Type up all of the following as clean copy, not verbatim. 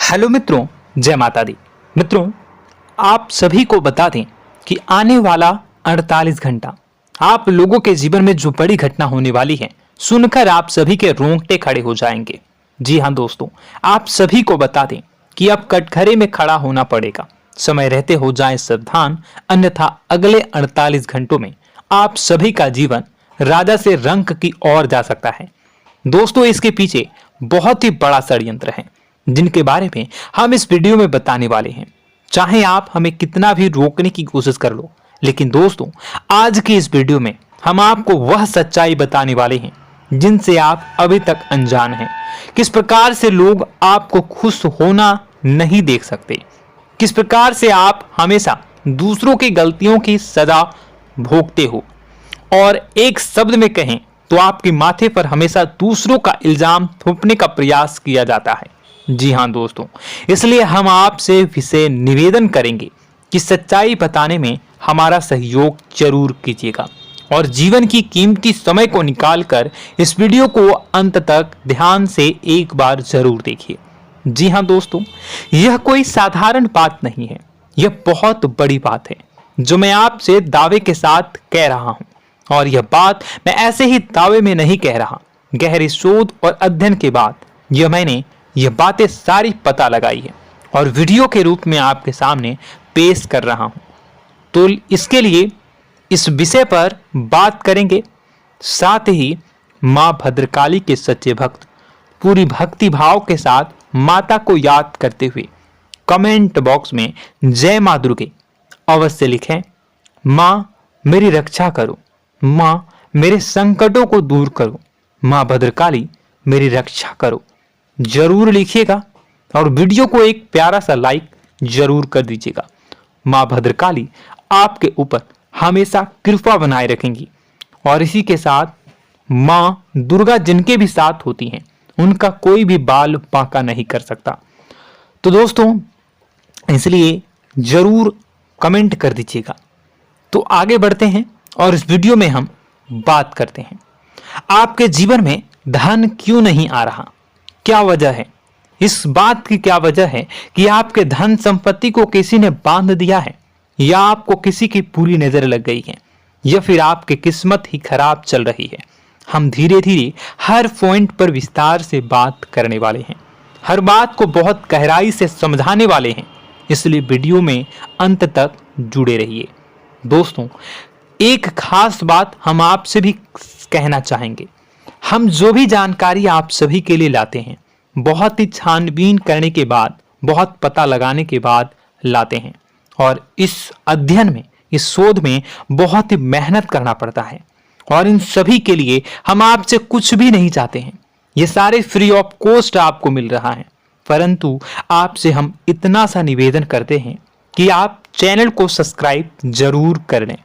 Hello मित्रों, जय माता दी। मित्रों, आप सभी को बता दें कि आने वाला 48 घंटा आप लोगों के जीवन में जो बड़ी घटना होने वाली है, सुनकर आप सभी के रोंगटे खड़े हो जाएंगे। जी हाँ दोस्तों, आप सभी को बता दें कि अब कटघरे में खड़ा होना पड़ेगा। समय रहते हो जाएं सावधान, अन्यथा अगले 48 घंटों में आप सभी का जीवन राजा से रंक की ओर जा सकता है। दोस्तों, इसके पीछे बहुत ही बड़ा षड्यंत्र है जिनके बारे में हम इस वीडियो में बताने वाले हैं। चाहे आप हमें कितना भी रोकने की कोशिश कर लो, लेकिन दोस्तों आज की इस वीडियो में हम आपको वह सच्चाई बताने वाले हैं जिनसे आप अभी तक अनजान हैं। किस प्रकार से लोग आपको खुश होना नहीं देख सकते, किस प्रकार से आप हमेशा दूसरों की गलतियों की सजा भोगते हो, और एक शब्द में कहें तो आपके माथे पर हमेशा दूसरों का इल्जाम थोपने का प्रयास किया जाता है। जी हाँ दोस्तों, इसलिए हम आपसे विशेष निवेदन करेंगे कि सच्चाई बताने में हमारा सहयोग जरूर कीजिएगा और जीवन की कीमती समय को निकालकर इस वीडियो को अंत तक ध्यान से एक बार जरूर देखिए। जी हाँ दोस्तों, यह कोई साधारण बात नहीं है, यह बहुत बड़ी बात है जो मैं आपसे दावे के साथ कह रहा हूं। और यह बात मैं ऐसे ही दावे में नहीं कह रहा, गहरी शोध और अध्ययन के बाद मैंने यह बातें सारी पता लगाई है और वीडियो के रूप में आपके सामने पेश कर रहा हूं। तो इसके लिए इस विषय पर बात करेंगे। साथ ही मां भद्रकाली के सच्चे भक्त पूरी भक्ति भाव के साथ माता को याद करते हुए कमेंट बॉक्स में जय मां दुर्गे अवश्य लिखें। मां मेरी रक्षा करो, मां मेरे संकटों को दूर करो, मां भद्रकाली मेरी रक्षा करो, जरूर लिखिएगा और वीडियो को एक प्यारा सा लाइक जरूर कर दीजिएगा। मां भद्रकाली आपके ऊपर हमेशा कृपा बनाए रखेंगी और इसी के साथ मां दुर्गा जिनके भी साथ होती हैं उनका कोई भी बाल बांका नहीं कर सकता। तो दोस्तों, इसलिए जरूर कमेंट कर दीजिएगा। तो आगे बढ़ते हैं और इस वीडियो में हम बात करते हैं आपके जीवन में धन क्यों नहीं आ रहा, क्या वजह है। इस बात की क्या वजह है कि आपके धन संपत्ति को किसी ने बांध दिया है, या आपको किसी की पूरी नजर लग गई है, या फिर आपकी किस्मत ही खराब चल रही है। हम धीरे धीरे हर पॉइंट पर विस्तार से बात करने वाले हैं, हर बात को बहुत गहराई से समझाने वाले हैं, इसलिए वीडियो में अंत तक जुड़े रहिए। दोस्तों, एक खास बात हम आपसे भी कहना चाहेंगे। हम जो भी जानकारी आप सभी के लिए लाते हैं बहुत ही छानबीन करने के बाद, बहुत पता लगाने के बाद लाते हैं, और इस अध्ययन में, इस शोध में बहुत ही मेहनत करना पड़ता है। और इन सभी के लिए हम आपसे कुछ भी नहीं चाहते हैं, ये सारे फ्री ऑफ कॉस्ट आपको मिल रहा है। परंतु आपसे हम इतना सा निवेदन करते हैं कि आप चैनल को सब्सक्राइब जरूर कर लें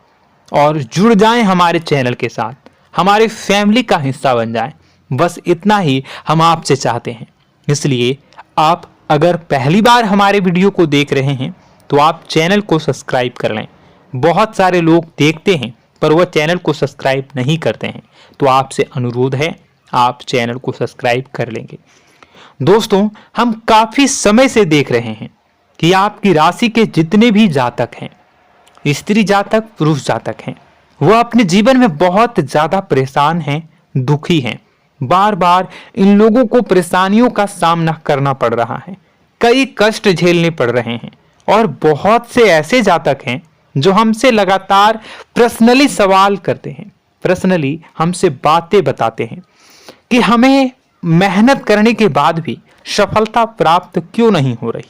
और जुड़ जाएं हमारे चैनल के साथ, हमारे फैमिली का हिस्सा बन जाएं। बस इतना ही हम आपसे चाहते हैं। इसलिए आप अगर पहली बार हमारे वीडियो को देख रहे हैं तो आप चैनल को सब्सक्राइब कर लें। बहुत सारे लोग देखते हैं पर वह चैनल को सब्सक्राइब नहीं करते हैं, तो आपसे अनुरोध है आप चैनल को सब्सक्राइब कर लेंगे। दोस्तों, हम काफी समय से देख रहे हैं कि आपकी राशि के जितने भी जातक हैं, स्त्री जातक, पुरुष जातक हैं, वह अपने जीवन में बहुत ज्यादा परेशान हैं, दुखी हैं। बार बार इन लोगों को परेशानियों का सामना करना पड़ रहा है, कई कष्ट झेलने पड़ रहे हैं। और बहुत से ऐसे जातक हैं जो हमसे लगातार पर्सनली सवाल करते हैं, पर्सनली हमसे बातें बताते हैं कि हमें मेहनत करने के बाद भी सफलता प्राप्त क्यों नहीं हो रही,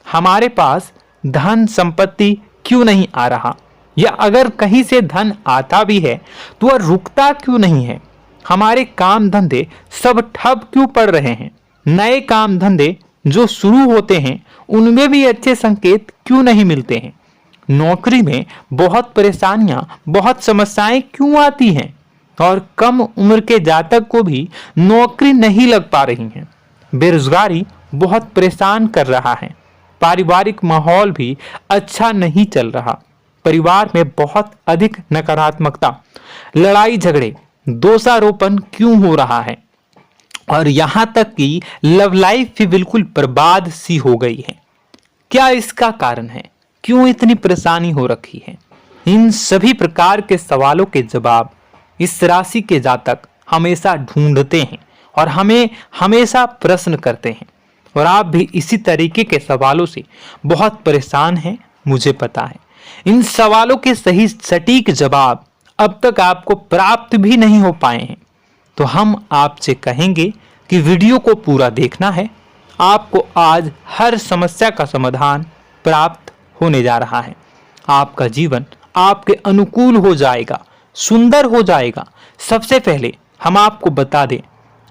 हमारे पास धन संपत्ति क्यों नहीं आ रहा, या अगर कहीं से धन आता भी है तो वह रुकता क्यों नहीं है, हमारे काम धंधे सब ठप क्यों पड़ रहे हैं, नए काम धंधे जो शुरू होते हैं उनमें भी अच्छे संकेत क्यों नहीं मिलते हैं, नौकरी में बहुत परेशानियां, बहुत समस्याएं क्यों आती हैं, और कम उम्र के जातक को भी नौकरी नहीं लग पा रही है, बेरोजगारी बहुत परेशान कर रहा है, पारिवारिक माहौल भी अच्छा नहीं चल रहा, परिवार में बहुत अधिक नकारात्मकता, लड़ाई झगड़े, दोषारोपण क्यों हो रहा है, और यहां तक कि लव लाइफ भी बिल्कुल बर्बाद सी हो गई है। क्या इसका कारण है? क्यों इतनी परेशानी हो रखी है? इन सभी प्रकार के सवालों के जवाब इस राशि के जातक हमेशा ढूंढते हैं और हमें हमेशा प्रश्न करते हैं। और आप भी इसी तरीके के सवालों से बहुत परेशान हैं, मुझे पता है। इन सवालों के सही सटीक जवाब अब तक आपको प्राप्त भी नहीं हो पाए हैं, तो हम आपसे कहेंगे कि वीडियो को पूरा देखना है। आपको आज हर समस्या का समाधान प्राप्त होने जा रहा है। आपका जीवन आपके अनुकूल हो जाएगा, सुंदर हो जाएगा। सबसे पहले हम आपको बता दें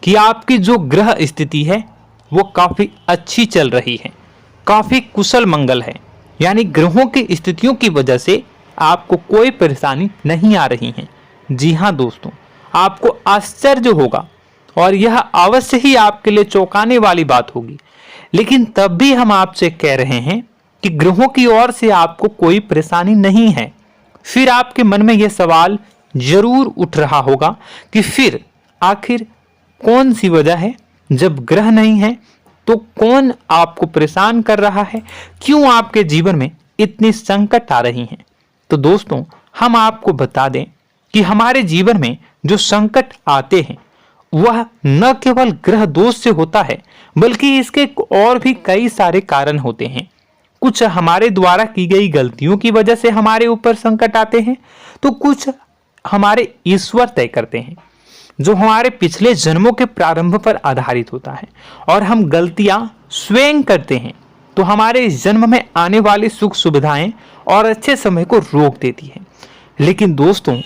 कि आपकी जो ग्रह स्थिति है वो काफी अच्छी चल रही है, काफी कुशल मंगल है। यानी ग्रहों की स्थितियों की वजह से आपको कोई परेशानी नहीं आ रही है। जी हाँ दोस्तों, आपको आश्चर्य होगा और यह अवश्य ही आपके लिए चौंकाने वाली बात होगी, लेकिन तब भी हम आपसे कह रहे हैं कि ग्रहों की ओर से आपको कोई परेशानी नहीं है। फिर आपके मन में यह सवाल जरूर उठ रहा होगा कि फिर आखिर कौन सी वजह है? जब ग्रह नहीं है तो कौन आपको परेशान कर रहा है? क्यों आपके जीवन में इतनी संकट आ रही हैं? तो दोस्तों, हम आपको बता दें कि हमारे जीवन में जो संकट आते हैं वह न केवल ग्रह दोष से होता है, बल्कि इसके और भी कई सारे कारण होते हैं। कुछ हमारे द्वारा की गई गलतियों की वजह से हमारे ऊपर संकट आते हैं, तो कुछ हमारे ईश्वर तय करते हैं, जो हमारे पिछले जन्मों के प्रारंभ पर आधारित होता है। और हम गलतियां स्वयं करते हैं तो हमारे इस जन्म में आने वाली सुख सुविधाएं और अच्छे समय को रोक देती है। लेकिन दोस्तों,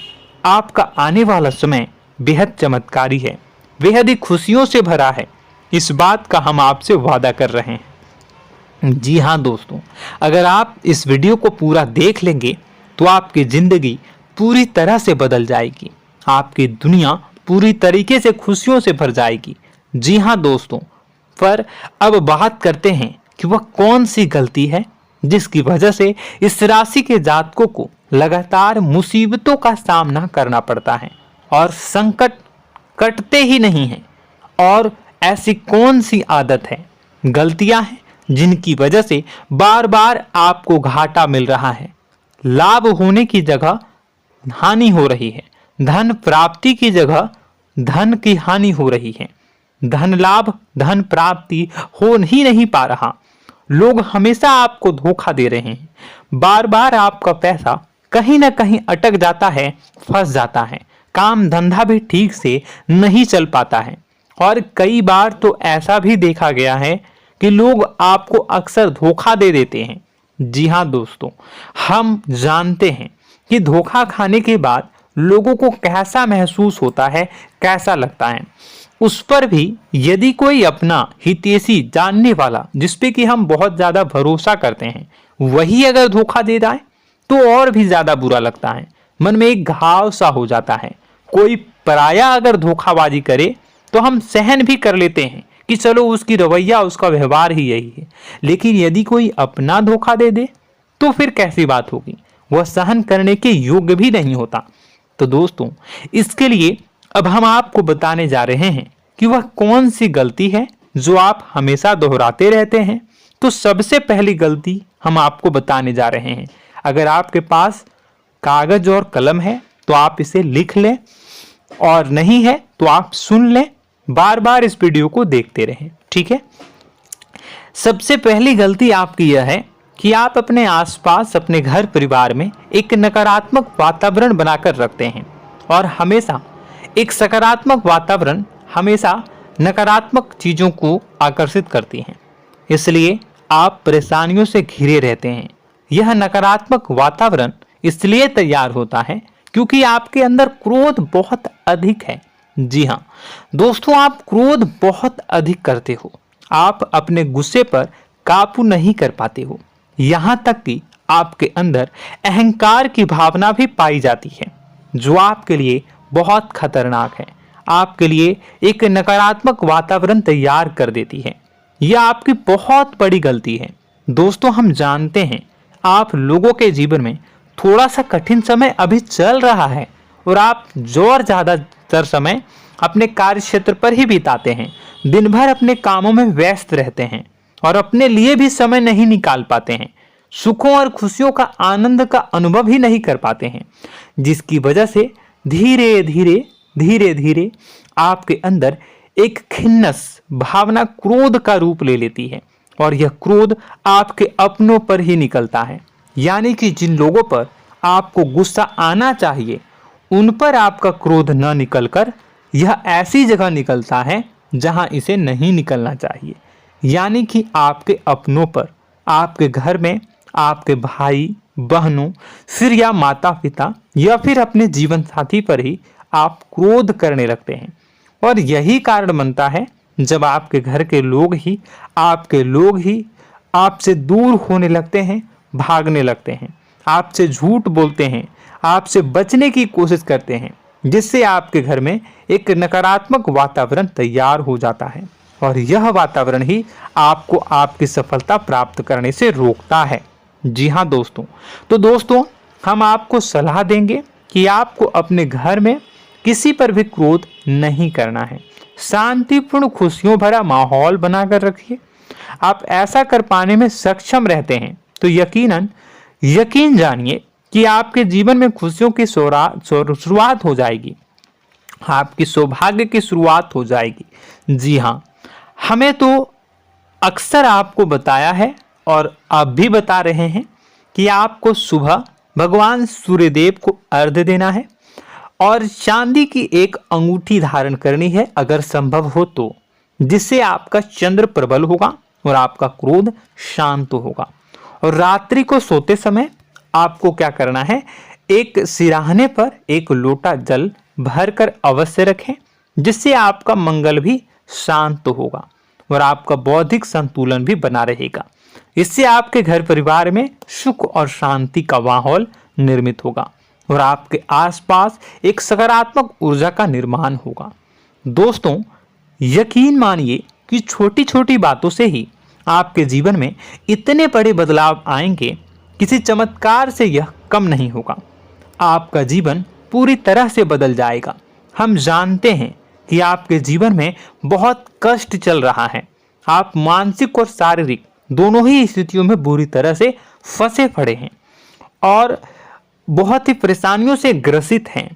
आपका आने वाला समय बेहद चमत्कारी है, बेहद ही खुशियों से भरा है। इस बात का हम आपसे वादा कर रहे हैं। जी हाँ दोस्तों, अगर आप इस वीडियो को पूरा देख लेंगे तो आपकी जिंदगी पूरी तरह से बदल जाएगी, आपकी दुनिया पूरी तरीके से खुशियों से भर जाएगी। जी हाँ दोस्तों, पर अब बात करते हैं कि वह कौन सी गलती है जिसकी वजह से इस राशि के जातकों को लगातार मुसीबतों का सामना करना पड़ता है और संकट कटते ही नहीं हैं। और ऐसी कौन सी आदत है, गलतियां हैं जिनकी वजह से बार बार आपको घाटा मिल रहा है, लाभ होने की जगह हानि हो रही है, धन प्राप्ति की जगह धन की हानि हो रही है, धन लाभ धन प्राप्ति हो ही नहीं पा रहा, लोग हमेशा आपको धोखा दे रहे हैं, बार बार आपका पैसा कहीं ना कहीं अटक जाता है, फंस जाता है, काम धंधा भी ठीक से नहीं चल पाता है। और कई बार तो ऐसा भी देखा गया है कि लोग आपको अक्सर धोखा दे देते हैं। जी हाँ दोस्तों, हम जानते हैं कि धोखा खाने के बाद लोगों को कैसा महसूस होता है, कैसा लगता है। उस पर भी यदि कोई अपना हितैषी जानने वाला, जिसपे कि हम बहुत ज्यादा भरोसा करते हैं, वही अगर धोखा दे जाए तो और भी ज्यादा बुरा लगता है, मन में एक घाव सा हो जाता है। कोई पराया अगर धोखाबाजी करे तो हम सहन भी कर लेते हैं कि चलो उसकी रवैया, उसका व्यवहार ही यही है। लेकिन यदि कोई अपना धोखा दे दे तो फिर कैसी बात होगी, वह सहन करने के योग्य भी नहीं होता। तो दोस्तों, इसके लिए अब हम आपको बताने जा रहे हैं कि वह कौन सी गलती है जो आप हमेशा दोहराते रहते हैं। तो सबसे पहली गलती हम आपको बताने जा रहे हैं। अगर आपके पास कागज और कलम है तो आप इसे लिख लें, और नहीं है तो आप सुन लें, बार बार इस वीडियो को देखते रहें, ठीक है। सबसे पहली गलती आपकी यह है कि आप अपने आसपास, अपने घर परिवार में एक नकारात्मक वातावरण बनाकर रखते हैं, और हमेशा एक सकारात्मक वातावरण हमेशा नकारात्मक चीजों को आकर्षित करती हैं। इसलिए आप परेशानियों से घिरे रहते हैं। यह नकारात्मक वातावरण इसलिए तैयार होता है क्योंकि आपके अंदर क्रोध बहुत अधिक है। जी हाँ दोस्तों, आप क्रोध बहुत अधिक करते हो, आप अपने गुस्से पर काबू नहीं कर पाते हो, यहाँ तक कि आपके अंदर अहंकार की भावना भी पाई जाती है, जो आपके लिए बहुत खतरनाक है, आपके लिए एक नकारात्मक वातावरण तैयार कर देती है। यह आपकी बहुत बड़ी गलती है। दोस्तों, हम जानते हैं आप लोगों के जीवन में थोड़ा सा कठिन समय अभी चल रहा है, और आप और ज्यादातर समय अपने कार्य क्षेत्र पर ही बिताते हैं, दिन भर अपने कामों में व्यस्त रहते हैं और अपने लिए भी समय नहीं निकाल पाते हैं, सुखों और खुशियों का आनंद का अनुभव ही नहीं कर पाते हैं, जिसकी वजह से धीरे धीरे धीरे धीरे आपके अंदर एक खिन्नस भावना क्रोध का रूप ले लेती है और यह क्रोध आपके अपनों पर ही निकलता है। यानी कि जिन लोगों पर आपको गुस्सा आना चाहिए उन पर आपका क्रोध न निकलकर यह ऐसी जगह निकलता है जहां इसे नहीं निकलना चाहिए। यानी कि आपके अपनों पर, आपके घर में आपके भाई बहनों, फिर या माता पिता या फिर अपने जीवन साथी पर ही आप क्रोध करने लगते हैं। और यही कारण बनता है जब आपके घर के लोग ही आपसे दूर होने लगते हैं, भागने लगते हैं, आपसे झूठ बोलते हैं, आपसे बचने की कोशिश करते हैं, जिससे आपके घर में एक नकारात्मक वातावरण तैयार हो जाता है और यह वातावरण ही आपको आपकी सफलता प्राप्त करने से रोकता है। जी हाँ दोस्तों, तो दोस्तों हम आपको सलाह देंगे कि आपको अपने घर में किसी पर भी क्रोध नहीं करना है। शांतिपूर्ण खुशियों भरा माहौल बनाकर रखिए। आप ऐसा कर पाने में सक्षम रहते हैं तो यकीन जानिए कि आपके जीवन में खुशियों की शुरुआत हो जाएगी, आपकी सौभाग्य की शुरुआत हो जाएगी। जी हाँ, हमें तो अक्सर आपको बताया है और आप भी बता रहे हैं कि आपको सुबह भगवान सूर्यदेव को अर्घ्य देना है और चांदी की एक अंगूठी धारण करनी है अगर संभव हो तो, जिससे आपका चंद्र प्रबल होगा और आपका क्रोध शांत होगा। और रात्रि को सोते समय आपको क्या करना है, एक सिराहने पर एक लोटा जल भरकर अवश्य रखें, जिससे आपका मंगल भी शांत होगा और आपका बौद्धिक संतुलन भी बना रहेगा। इससे आपके घर परिवार में सुख और शांति का माहौल निर्मित होगा और आपके आसपास एक सकारात्मक ऊर्जा का निर्माण होगा। दोस्तों यकीन मानिए कि छोटी छोटी बातों से ही आपके जीवन में इतने बड़े बदलाव आएंगे, किसी चमत्कार से यह कम नहीं होगा। आपका जीवन पूरी तरह से बदल जाएगा। हम जानते हैं कि आपके जीवन में बहुत कष्ट चल रहा है, आप मानसिक और शारीरिक दोनों ही स्थितियों में बुरी तरह से फंसे पड़े हैं और बहुत ही परेशानियों से ग्रसित हैं।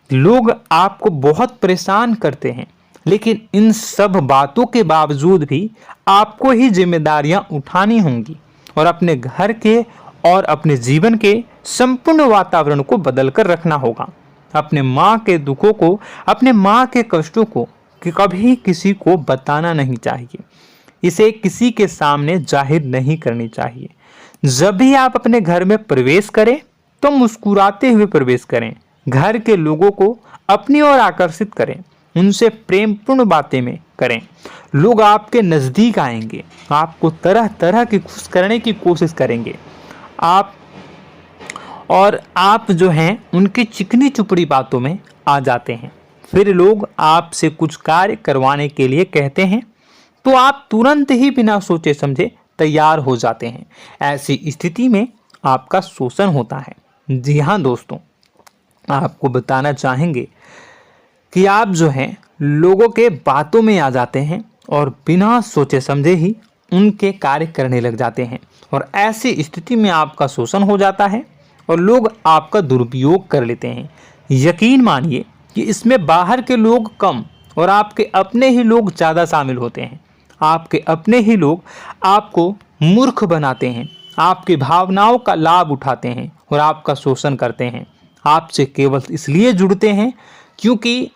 लोग आपको बहुत परेशान करते हैं, लेकिन इन सब बातों के बावजूद भी आपको ही जिम्मेदारियां उठानी होंगी और अपने घर के और अपने जीवन के संपूर्ण वातावरण को बदलकर रखना होगा। अपने माँ के दुखों को, अपने माँ के कष्टों को कभी किसी को बताना नहीं चाहिए, इसे किसी के सामने जाहिर नहीं करनी चाहिए। जब भी आप अपने घर में प्रवेश करें तो मुस्कुराते हुए प्रवेश करें, घर के लोगों को अपनी ओर आकर्षित करें, उनसे प्रेमपूर्ण बातें में करें। लोग आपके नज़दीक आएंगे, आपको तरह तरह की खुश करने की कोशिश करेंगे। आप जो हैं उनकी चिकनी चुपड़ी बातों में आ जाते हैं। फिर लोग आपसे कुछ कार्य करवाने के लिए कहते हैं तो आप तुरंत ही बिना सोचे समझे तैयार हो जाते हैं। ऐसी स्थिति में आपका शोषण होता है। जी हाँ दोस्तों, आपको बताना चाहेंगे कि आप जो हैं लोगों के बातों में आ जाते हैं और बिना सोचे समझे ही उनके कार्य करने लग जाते हैं और ऐसी स्थिति में आपका शोषण हो जाता है और लोग आपका दुरुपयोग कर लेते हैं। यकीन मानिए कि इसमें बाहर के लोग कम और आपके अपने ही लोग ज़्यादा शामिल होते हैं। आपके अपने ही लोग आपको मूर्ख बनाते हैं, आपकी भावनाओं का लाभ उठाते हैं और आपका शोषण करते हैं। आपसे केवल इसलिए जुड़ते हैं क्योंकि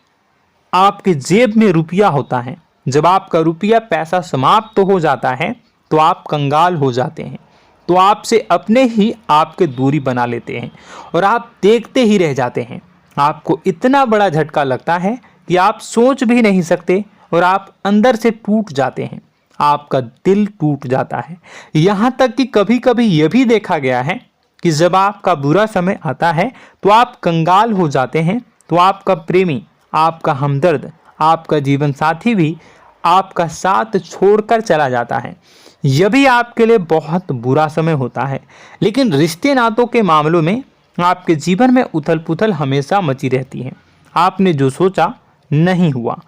आपके जेब में रुपया होता है। जब आपका रुपया पैसा समाप्त हो जाता है तो आप कंगाल हो जाते हैं, तो आपसे अपने ही आपके दूरी बना लेते हैं और आप देखते ही रह जाते हैं। आपको इतना बड़ा झटका लगता है कि आप सोच भी नहीं सकते और आप अंदर से टूट जाते हैं, आपका दिल टूट जाता है। यहाँ तक कि कभी कभी यह भी देखा गया है कि जब आपका बुरा समय आता है तो आप कंगाल हो जाते हैं, तो आपका प्रेमी, आपका हमदर्द, आपका जीवन साथी भी आपका साथ छोड़कर चला जाता है। यह भी आपके लिए बहुत बुरा समय होता है। लेकिन रिश्ते नातों के मामलों में आपके जीवन में उथल पुथल हमेशा मची रहती है। आपने जो सोचा नहीं हुआ।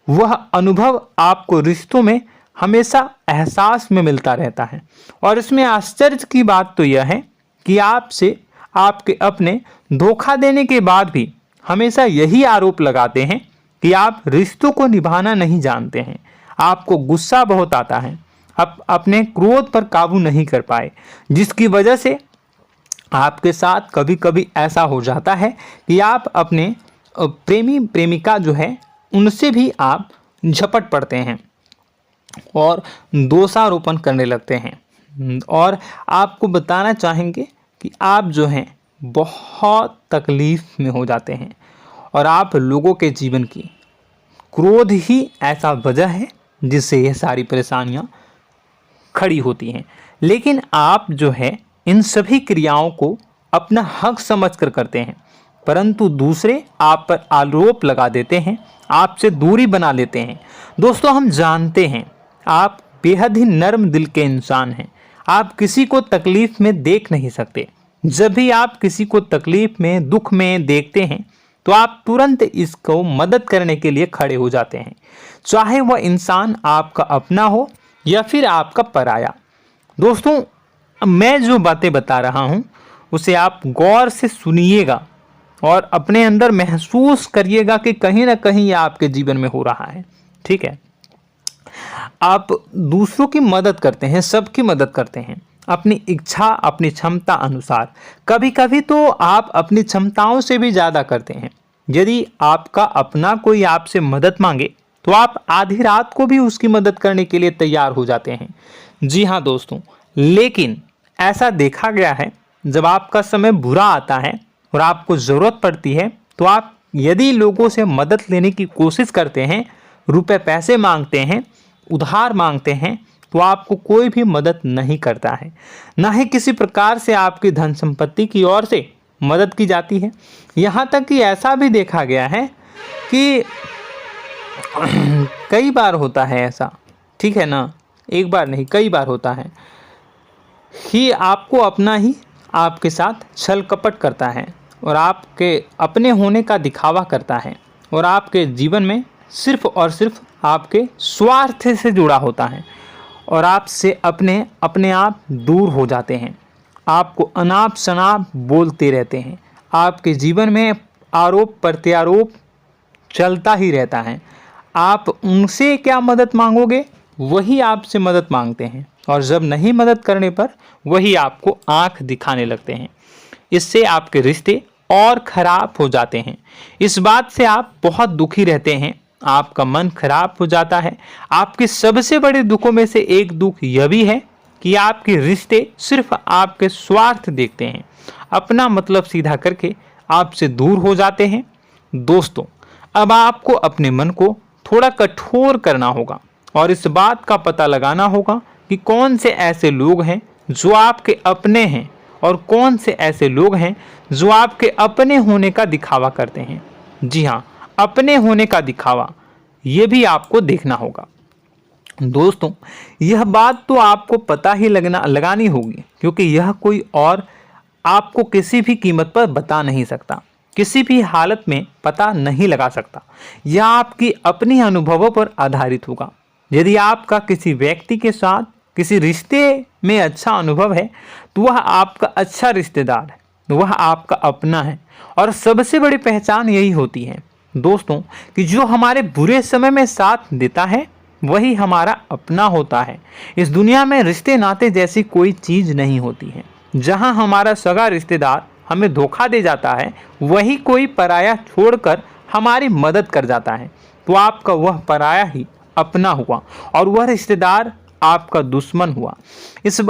वह अनुभव आपको रिश्तों में हमेशा एहसास में मिलता रहता है। और इसमें आश्चर्य की बात तो यह है कि आपसे आपके अपने धोखा देने के बाद भी हमेशा यही आरोप लगाते हैं कि आप रिश्तों को निभाना नहीं जानते हैं। आपको गुस्सा बहुत आता है, आप अपने क्रोध पर काबू नहीं कर पाए, जिसकी वजह से आपके साथ कभी कभी ऐसा हो जाता है कि आप अपने प्रेमी प्रेमिका जो है उनसे भी आप झपट पड़ते हैं और दोषारोपण करने लगते हैं। और आपको बताना चाहेंगे कि आप जो हैं बहुत तकलीफ में हो जाते हैं और आप लोगों के जीवन की क्रोध ही ऐसा वजह है जिससे यह सारी परेशानियां खड़ी होती हैं। लेकिन आप जो है इन सभी क्रियाओं को अपना हक समझकर करते हैं, परंतु दूसरे आप पर आरोप लगा देते हैं, आपसे दूरी बना लेते हैं। दोस्तों, हम जानते हैं आप बेहद ही नर्म दिल के इंसान हैं। आप किसी को तकलीफ में देख नहीं सकते। जब भी आप किसी को तकलीफ में, दुख में देखते हैं तो आप तुरंत इसको मदद करने के लिए खड़े हो जाते हैं, चाहे वह इंसान आपका अपना हो या फिर आपका पराया। दोस्तों, मैं जो बातें बता रहा हूं उसे आप गौर से सुनिएगा और अपने अंदर महसूस करिएगा कि कहीं ना कहीं यह आपके जीवन में हो रहा है। ठीक है, आप दूसरों की मदद करते हैं, सबकी मदद करते हैं अपनी इच्छा, अपनी क्षमता अनुसार। कभी कभी तो आप अपनी क्षमताओं से भी ज़्यादा करते हैं। यदि आपका अपना कोई आपसे मदद मांगे तो आप आधी रात को भी उसकी मदद करने के लिए तैयार हो जाते हैं। जी हाँ दोस्तों, लेकिन ऐसा देखा गया है जब आपका समय बुरा आता है और आपको ज़रूरत पड़ती है तो आप यदि लोगों से मदद लेने की कोशिश करते हैं, रुपए पैसे मांगते हैं, उधार मांगते हैं, तो आपको कोई भी मदद नहीं करता है। ना ही किसी प्रकार से आपकी धन संपत्ति की ओर से मदद की जाती है। यहाँ तक कि ऐसा भी देखा गया है कि कई बार होता है ऐसा, ठीक है ना, एक बार नहीं कई बार होता है कि आपको अपना ही आपके साथ छल कपट करता है और आपके अपने होने का दिखावा करता है और आपके जीवन में सिर्फ और सिर्फ आपके स्वार्थ से जुड़ा होता है और आपसे अपने आप दूर हो जाते हैं। आपको अनाप शनाप बोलते रहते हैं। आपके जीवन में आरोप प्रत्यारोप चलता ही रहता है। आप उनसे क्या मदद मांगोगे, वही आपसे मदद मांगते हैं और जब नहीं मदद करने पर वही आपको आंख दिखाने लगते हैं। इससे आपके रिश्ते और खराब हो जाते हैं। इस बात से आप बहुत दुखी रहते हैं, आपका मन खराब हो जाता है। आपके सबसे बड़े दुखों में से एक दुख यह भी है कि आपके रिश्ते सिर्फ आपके स्वार्थ देखते हैं, अपना मतलब सीधा करके आपसे दूर हो जाते हैं। दोस्तों, अब आपको अपने मन को थोड़ा कठोर करना होगा और इस बात का पता लगाना होगा कि कौन से ऐसे लोग हैं जो आपके अपने हैं और कौन से ऐसे लोग हैं जो आपके अपने होने का दिखावा करते हैं। जी हाँ, अपने होने का दिखावा, ये भी आपको देखना होगा। दोस्तों, यह बात तो आपको पता ही लगानी होगी, क्योंकि यह कोई और आपको किसी भी कीमत पर बता नहीं सकता, किसी भी हालत में पता नहीं लगा सकता। यह आपकी अपनी अनुभवों पर आधारित होगा। यदि आपका किसी व्यक्ति के साथ किसी रिश्ते में अच्छा अनुभव है तो वह आपका अच्छा रिश्तेदार है, वह आपका अपना है। और सबसे बड़ी पहचान यही होती है दोस्तों कि जो हमारे बुरे समय में साथ देता है वही हमारा अपना होता है। इस दुनिया में रिश्ते नाते जैसी कोई चीज़ नहीं होती है। जहां हमारा सगा रिश्तेदार हमें धोखा दे जाता है, वही कोई पराया छोड़कर हमारी मदद कर जाता है, तो आपका वह पराया ही अपना हुआ और वह रिश्तेदार आपका दुश्मन हुआ। इस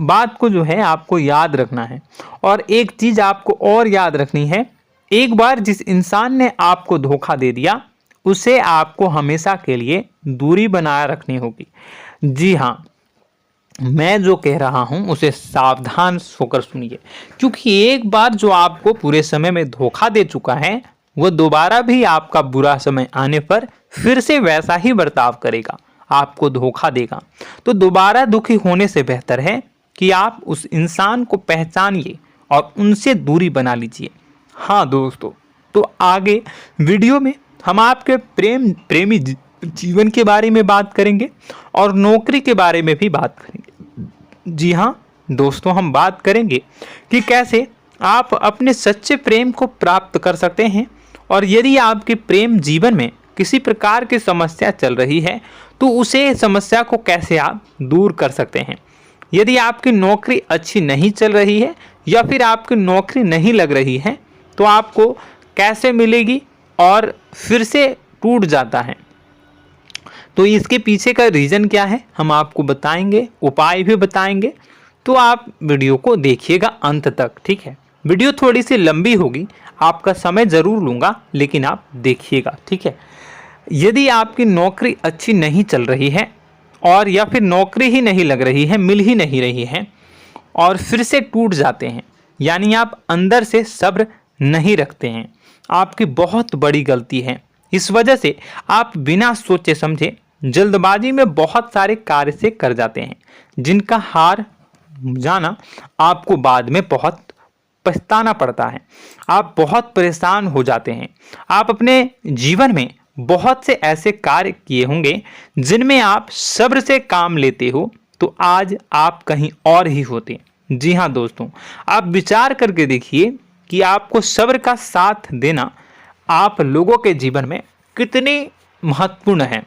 बात को जो है आपको याद रखना है। और एक चीज़ आपको और याद रखनी है, एक बार जिस इंसान ने आपको धोखा दे दिया उसे आपको हमेशा के लिए दूरी बनाए रखनी होगी। जी हाँ, मैं जो कह रहा हूं उसे सावधान होकर सुनिए, क्योंकि एक बार जो आपको पूरे समय में धोखा दे चुका है वह दोबारा भी आपका बुरा समय आने पर फिर से वैसा ही बर्ताव करेगा, आपको धोखा देगा। तो दोबारा दुखी होने से बेहतर है कि आप उस इंसान को पहचानिए और उनसे दूरी बना लीजिए। हाँ दोस्तों, तो आगे वीडियो में हम आपके प्रेमी जीवन के बारे में बात करेंगे और नौकरी के बारे में भी बात करेंगे। जी हाँ दोस्तों, हम बात करेंगे कि कैसे आप अपने सच्चे प्रेम को प्राप्त कर सकते हैं, और यदि आपके प्रेम जीवन में किसी प्रकार की समस्या चल रही है तो उसे समस्या को कैसे आप दूर कर सकते हैं। यदि आपकी नौकरी अच्छी नहीं चल रही है या फिर आपकी नौकरी नहीं लग रही है तो आपको कैसे मिलेगी और फिर से टूट जाता है, तो इसके पीछे का रीज़न क्या है हम आपको बताएंगे, उपाय भी बताएंगे। तो आप वीडियो को देखिएगा अंत तक, ठीक है। वीडियो थोड़ी सी लंबी होगी, आपका समय ज़रूर लूँगा, लेकिन आप देखिएगा, ठीक है। यदि आपकी नौकरी अच्छी नहीं चल रही है और या फिर नौकरी ही नहीं लग रही है, मिल ही नहीं रही है और फिर से टूट जाते हैं, यानी आप अंदर से सब्र नहीं रखते हैं, आपकी बहुत बड़ी गलती है। इस वजह से आप बिना सोचे समझे जल्दबाजी में बहुत सारे कार्य से कर जाते हैं, जिनका हार जाना आपको बाद में बहुत पछताना पड़ता है। आप बहुत परेशान हो जाते हैं। आप अपने जीवन में बहुत से ऐसे कार्य किए होंगे जिनमें आप सब्र से काम लेते हो, तो आज आप कहीं और ही होते। जी हाँ दोस्तों, आप विचार करके देखिए कि आपको सब्र का साथ देना आप लोगों के जीवन में कितनी महत्वपूर्ण है।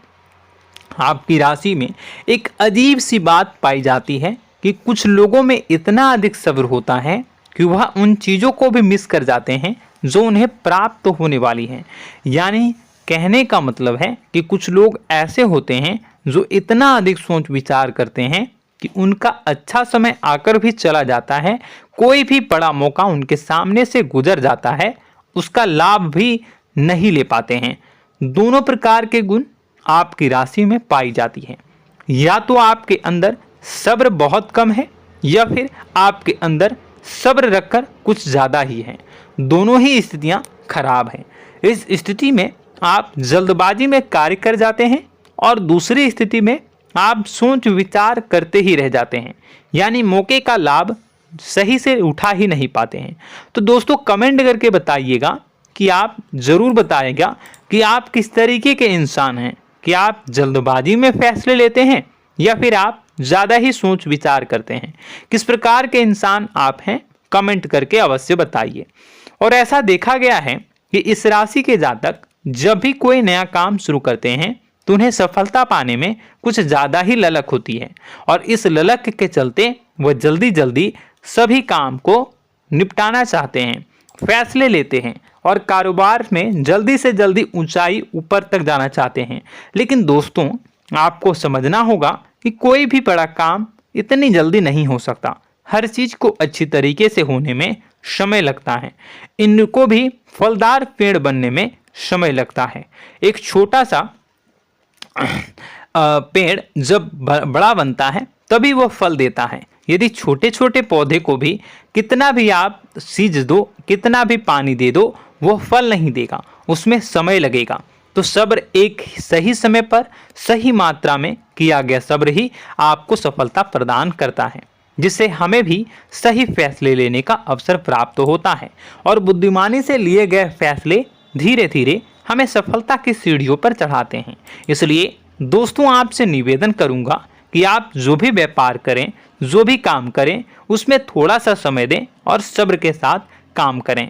आपकी राशि में एक अजीब सी बात पाई जाती है कि कुछ लोगों में इतना अधिक सब्र होता है कि वह उन चीज़ों को भी मिस कर जाते हैं जो उन्हें प्राप्त होने वाली हैं। यानी कहने का मतलब है कि कुछ लोग ऐसे होते हैं जो इतना अधिक सोच विचार करते हैं कि उनका अच्छा समय आकर भी चला जाता है, कोई भी बड़ा मौका उनके सामने से गुजर जाता है, उसका लाभ भी नहीं ले पाते हैं। दोनों प्रकार के गुण आपकी राशि में पाई जाती हैं। या तो आपके अंदर सब्र बहुत कम है या फिर आपके अंदर सब्र रखकर कुछ ज़्यादा ही है। दोनों ही स्थितियाँ खराब हैं। इस स्थिति में आप जल्दबाजी में कार्य कर जाते हैं और दूसरी स्थिति में आप सोच विचार करते ही रह जाते हैं, यानी मौके का लाभ सही से उठा ही नहीं पाते हैं। तो दोस्तों कमेंट करके बताइएगा कि आप ज़रूर बताइएगा कि आप किस तरीके के इंसान हैं, कि आप जल्दबाजी में फैसले लेते हैं या फिर आप ज़्यादा ही सोच विचार करते हैं। किस प्रकार के इंसान आप हैं, कमेंट करके अवश्य बताइए। और ऐसा देखा गया है कि इस राशि के जातक जब भी कोई नया काम शुरू करते हैं तो उन्हें सफलता पाने में कुछ ज़्यादा ही ललक होती है, और इस ललक के चलते वह जल्दी जल्दी सभी काम को निपटाना चाहते हैं, फैसले लेते हैं और कारोबार में जल्दी से जल्दी ऊंचाई ऊपर तक जाना चाहते हैं। लेकिन दोस्तों आपको समझना होगा कि कोई भी बड़ा काम इतनी जल्दी नहीं हो सकता। हर चीज़ को अच्छी तरीके से होने में समय लगता है। इनको भी फलदार पेड़ बनने में समय लगता है। एक छोटा सा पेड़ जब बड़ा बनता है तभी वो फल देता है। यदि छोटे छोटे पौधे को भी कितना भी आप सींच दो, कितना भी पानी दे दो, वो फल नहीं देगा, उसमें समय लगेगा। तो सब्र एक सही समय पर सही मात्रा में किया गया सब्र ही आपको सफलता प्रदान करता है, जिससे हमें भी सही फैसले लेने का अवसर प्राप्त होता है और बुद्धिमानी से लिए गए फैसले धीरे धीरे हमें सफलता की सीढ़ियों पर चढ़ाते हैं। इसलिए दोस्तों आपसे निवेदन करूंगा कि आप जो भी व्यापार करें, जो भी काम करें, उसमें थोड़ा सा समय दें और सब्र के साथ काम करें।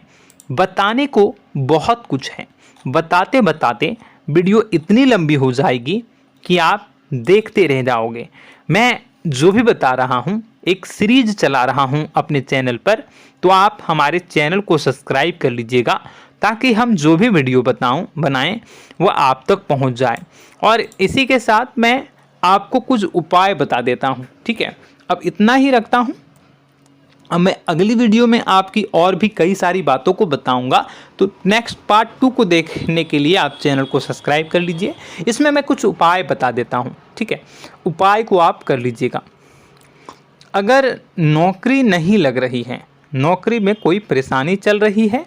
बताने को बहुत कुछ है, बताते बताते वीडियो इतनी लंबी हो जाएगी कि आप देखते रह जाओगे। मैं जो भी बता रहा हूँ एक सीरीज चला रहा हूँ अपने चैनल पर, तो आप हमारे चैनल को सब्सक्राइब कर लीजिएगा ताकि हम जो भी वीडियो बनाएं वो आप तक पहुँच जाए। और इसी के साथ मैं आपको कुछ उपाय बता देता हूँ, ठीक है। अब इतना ही रखता हूँ। अब मैं अगली वीडियो में आपकी और भी कई सारी बातों को बताऊंगा, तो नेक्स्ट पार्ट 2 को देखने के लिए आप चैनल को सब्सक्राइब कर लीजिए। इसमें मैं कुछ उपाय बता देता हूं, ठीक है। उपाय को आप कर लीजिएगा। अगर नौकरी नहीं लग रही है, नौकरी में कोई परेशानी चल रही है,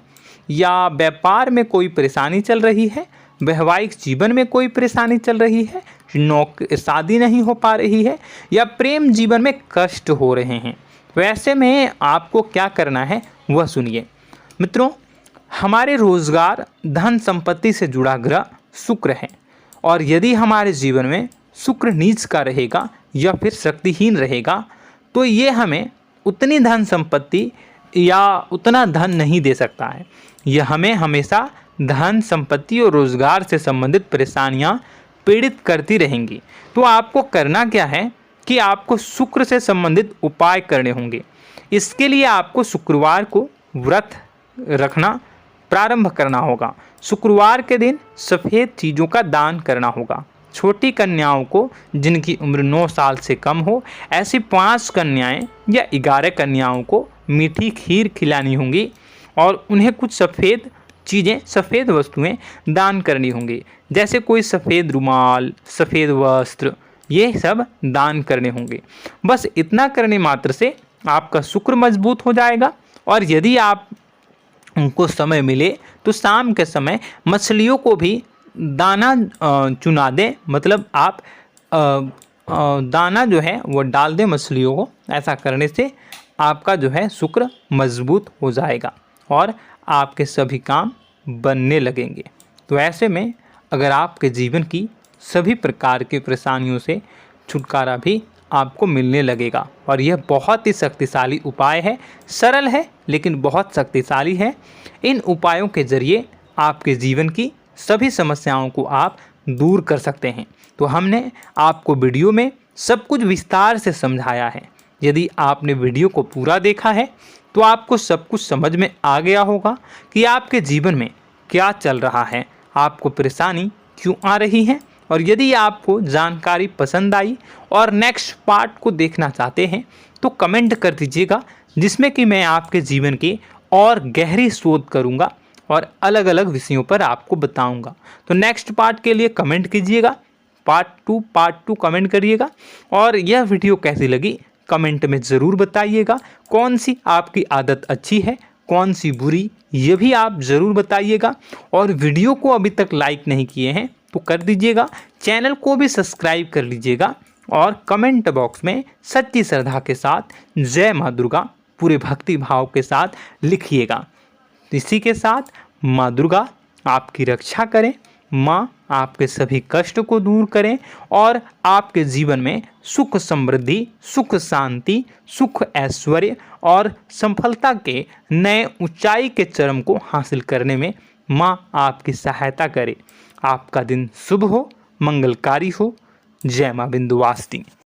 या व्यापार में कोई परेशानी चल रही है, वैवाहिक जीवन में कोई परेशानी चल रही है, शादी नहीं हो पा रही है, या प्रेम जीवन में कष्ट हो रहे हैं, वैसे में आपको क्या करना है वह सुनिए। मित्रों, हमारे रोजगार धन संपत्ति से जुड़ा ग्रह शुक्र है, और यदि हमारे जीवन में शुक्र नीच का रहेगा या फिर शक्तिहीन रहेगा तो ये हमें उतनी धन संपत्ति या उतना धन नहीं दे सकता है। यह हमें हमेशा धन संपत्ति और रोजगार से संबंधित परेशानियां पीड़ित करती रहेंगी। तो आपको करना क्या है कि आपको शुक्र से संबंधित उपाय करने होंगे। इसके लिए आपको शुक्रवार को व्रत रखना प्रारंभ करना होगा। शुक्रवार के दिन सफ़ेद चीज़ों का दान करना होगा। छोटी कन्याओं को जिनकी उम्र 9 साल से कम हो, ऐसी 5 कन्याएं या 11 कन्याओं को मीठी खीर खिलानी होंगी और उन्हें कुछ सफ़ेद चीज़ें, सफ़ेद वस्तुएं दान करनी होंगी, जैसे कोई सफ़ेद रुमाल, सफ़ेद वस्त्र, ये सब दान करने होंगे। बस इतना करने मात्र से आपका शुक्र मजबूत हो जाएगा। और यदि आप उनको समय मिले तो शाम के समय मछलियों को भी दाना चुना दें, मतलब आप दाना जो है वो डाल दें मछलियों को। ऐसा करने से आपका जो है शुक्र मजबूत हो जाएगा और आपके सभी काम बनने लगेंगे। तो ऐसे में अगर आपके जीवन की सभी प्रकार की परेशानियों से छुटकारा भी आपको मिलने लगेगा। और यह बहुत ही शक्तिशाली उपाय है, सरल है लेकिन बहुत शक्तिशाली है। इन उपायों के ज़रिए आपके जीवन की सभी समस्याओं को आप दूर कर सकते हैं। तो हमने आपको वीडियो में सब कुछ विस्तार से समझाया है। यदि आपने वीडियो को पूरा देखा है तो आपको सब कुछ समझ में आ गया होगा कि आपके जीवन में क्या चल रहा है, आपको परेशानी क्यों आ रही है। और यदि आपको जानकारी पसंद आई और नेक्स्ट पार्ट को देखना चाहते हैं तो कमेंट कर दीजिएगा, जिसमें कि मैं आपके जीवन की और गहरी शोध करूंगा और अलग अलग विषयों पर आपको बताऊंगा। तो नेक्स्ट पार्ट के लिए कमेंट कीजिएगा, पार्ट टू कमेंट करिएगा। और यह वीडियो कैसी लगी कमेंट में ज़रूर बताइएगा। कौन सी आपकी आदत अच्छी है, कौन सी बुरी, ये भी आप ज़रूर बताइएगा। और वीडियो को अभी तक लाइक नहीं किए हैं तो कर दीजिएगा, चैनल को भी सब्सक्राइब कर लीजिएगा और कमेंट बॉक्स में सच्ची श्रद्धा के साथ जय माँ दुर्गा पूरे भक्ति भाव के साथ लिखिएगा। इसी के साथ माँ दुर्गा आपकी रक्षा करें, माँ आपके सभी कष्ट को दूर करें और आपके जीवन में सुख समृद्धि, सुख शांति, सुख ऐश्वर्य और सफलता के नए ऊंचाई के चरम को हासिल करने में माँ आपकी सहायता करे। आपका दिन शुभ हो, मंगलकारी हो। जय माँ विंध्यवासिनी।